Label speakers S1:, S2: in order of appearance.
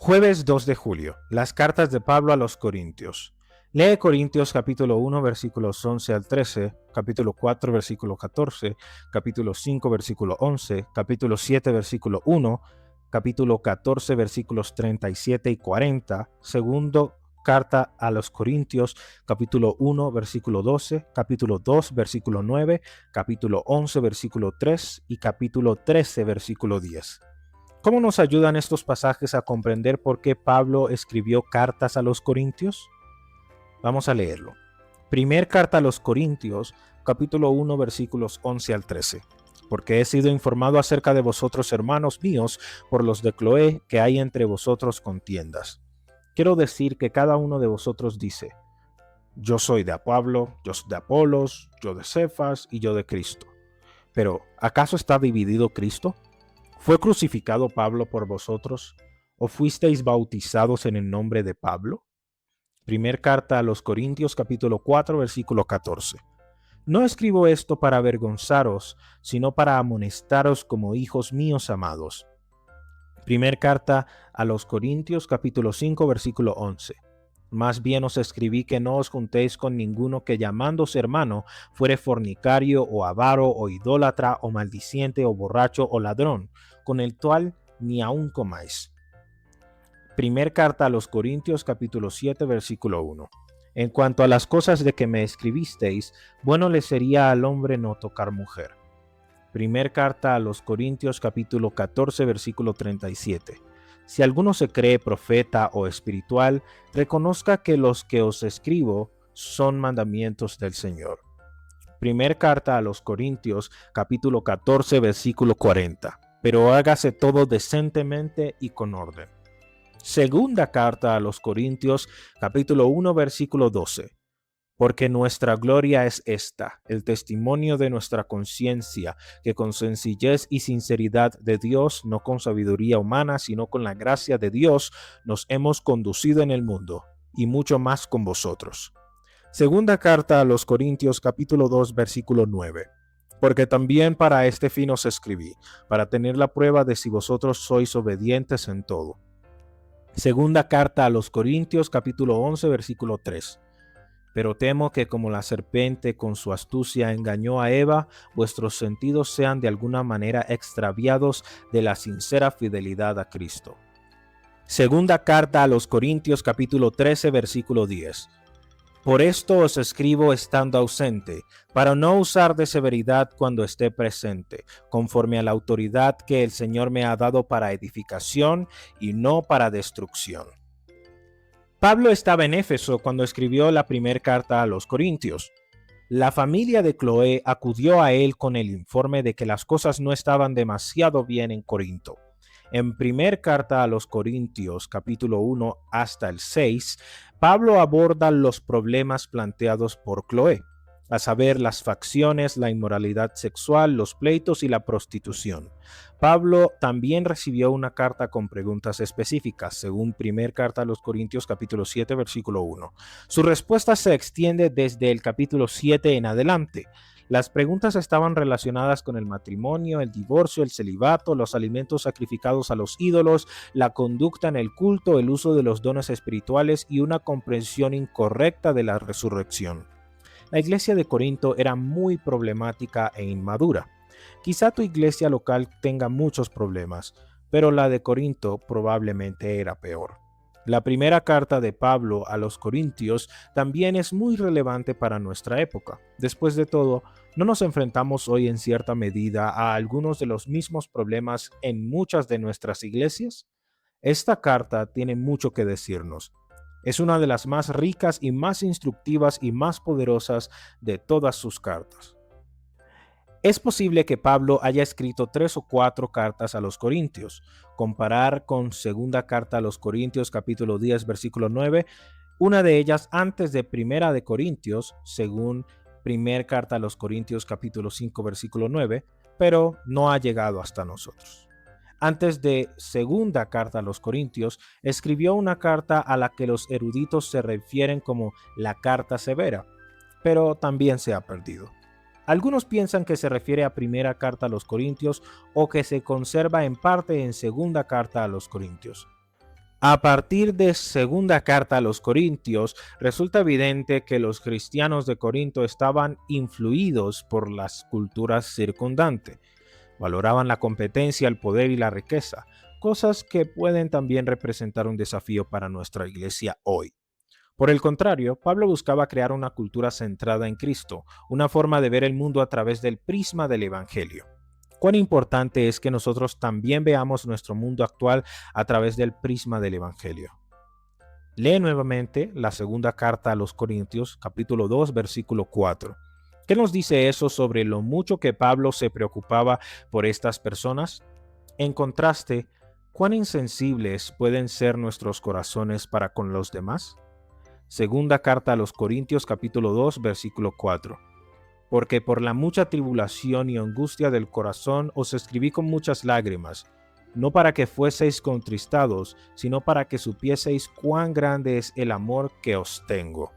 S1: Jueves 2 de julio. Las cartas de Pablo a los Corintios. Lee Corintios capítulo 1 versículos 11 al 13, capítulo 4 versículo 14, capítulo 5 versículo 11, capítulo 7 versículo 1, capítulo 14 versículos 37 y 40, segundo carta a los Corintios capítulo 1 versículo 12, capítulo 2 versículo 9, capítulo 11 versículo 3 y capítulo 13 versículo 10. ¿Cómo nos ayudan estos pasajes a comprender por qué Pablo escribió cartas a los Corintios? Vamos a leerlo. Primer carta a los Corintios, capítulo 1, versículos 11 al 13. Porque he sido informado acerca de vosotros, hermanos míos, por los de Cloé, que hay entre vosotros contiendas. Quiero decir que cada uno de vosotros dice: yo soy de Pablo, yo soy de Apolos, yo de Cefas y yo de Cristo. Pero, ¿acaso está dividido Cristo? ¿Fue crucificado Pablo por vosotros? ¿O fuisteis bautizados en el nombre de Pablo? Primer carta a los Corintios capítulo 4 versículo 14. No escribo esto para avergonzaros, sino para amonestaros como hijos míos amados. Primer carta a los Corintios capítulo 5 versículo 11. Más bien os escribí que no os juntéis con ninguno que llamándose hermano fuere fornicario o avaro o idólatra o maldiciente o borracho o ladrón, con el cual ni aun comáis. Primer carta a los Corintios capítulo 7 versículo 1. En cuanto a las cosas de que me escribisteis, bueno le sería al hombre no tocar mujer. Primer carta a los Corintios capítulo 14 versículo 37. Si alguno se cree profeta o espiritual, reconozca que los que os escribo son mandamientos del Señor. Primer carta a los Corintios, capítulo 14, versículo 40. Pero hágase todo decentemente y con orden. Segunda carta a los Corintios, capítulo 1, versículo 12. Porque nuestra gloria es esta, el testimonio de nuestra conciencia, que con sencillez y sinceridad de Dios, no con sabiduría humana, sino con la gracia de Dios, nos hemos conducido en el mundo, y mucho más con vosotros. Segunda carta a los Corintios capítulo 2 versículo 9. Porque también para este fin os escribí, para tener la prueba de si vosotros sois obedientes en todo. Segunda carta a los Corintios capítulo 11 versículo 3. Pero temo que como la serpiente con su astucia engañó a Eva, vuestros sentidos sean de alguna manera extraviados de la sincera fidelidad a Cristo. Segunda carta a los Corintios capítulo 13 versículo 10. Por esto os escribo estando ausente, para no usar de severidad cuando esté presente, conforme a la autoridad que el Señor me ha dado para edificación y no para destrucción. Pablo estaba en Éfeso cuando escribió la primera carta a los Corintios. La familia de Cloé acudió a él con el informe de que las cosas no estaban demasiado bien en Corinto. En primer carta a los Corintios, capítulo 1 hasta el 6, Pablo aborda los problemas planteados por Cloé, a saber, las facciones, la inmoralidad sexual, los pleitos y la prostitución. Pablo también recibió una carta con preguntas específicas, según primer carta a los Corintios capítulo 7 versículo 1. Su respuesta se extiende desde el capítulo 7 en adelante. Las preguntas estaban relacionadas con el matrimonio, el divorcio, el celibato, los alimentos sacrificados a los ídolos, la conducta en el culto, el uso de los dones espirituales y una comprensión incorrecta de la resurrección. La iglesia de Corinto era muy problemática e inmadura. Quizá tu iglesia local tenga muchos problemas, pero la de Corinto probablemente era peor. La primera carta de Pablo a los Corintios también es muy relevante para nuestra época. Después de todo, ¿no nos enfrentamos hoy en cierta medida a algunos de los mismos problemas en muchas de nuestras iglesias? Esta carta tiene mucho que decirnos. Es una de las más ricas y más instructivas y más poderosas de todas sus cartas. Es posible que Pablo haya escrito 3 o 4 cartas a los Corintios. Comparar con segunda carta a los Corintios capítulo 10 versículo 9, una de ellas antes de primera de Corintios, según primer carta a los Corintios capítulo 5 versículo 9, pero no ha llegado hasta nosotros. Antes de segunda carta a los Corintios, escribió una carta a la que los eruditos se refieren como la carta severa, pero también se ha perdido. Algunos piensan que se refiere a primera carta a los Corintios o que se conserva en parte en segunda carta a los Corintios. A partir de segunda carta a los Corintios, resulta evidente que los cristianos de Corinto estaban influidos por las culturas circundantes. Valoraban la competencia, el poder y la riqueza, cosas que pueden también representar un desafío para nuestra iglesia hoy. Por el contrario, Pablo buscaba crear una cultura centrada en Cristo, una forma de ver el mundo a través del prisma del Evangelio. Cuán importante es que nosotros también veamos nuestro mundo actual a través del prisma del Evangelio. Lee nuevamente la segunda carta a los Corintios, capítulo 2, versículo 4. ¿Qué nos dice eso sobre lo mucho que Pablo se preocupaba por estas personas? En contraste, ¿cuán insensibles pueden ser nuestros corazones para con los demás? Segunda carta a los Corintios, capítulo 2, versículo 4. Porque por la mucha tribulación y angustia del corazón os escribí con muchas lágrimas, no para que fueseis contristados, sino para que supieseis cuán grande es el amor que os tengo.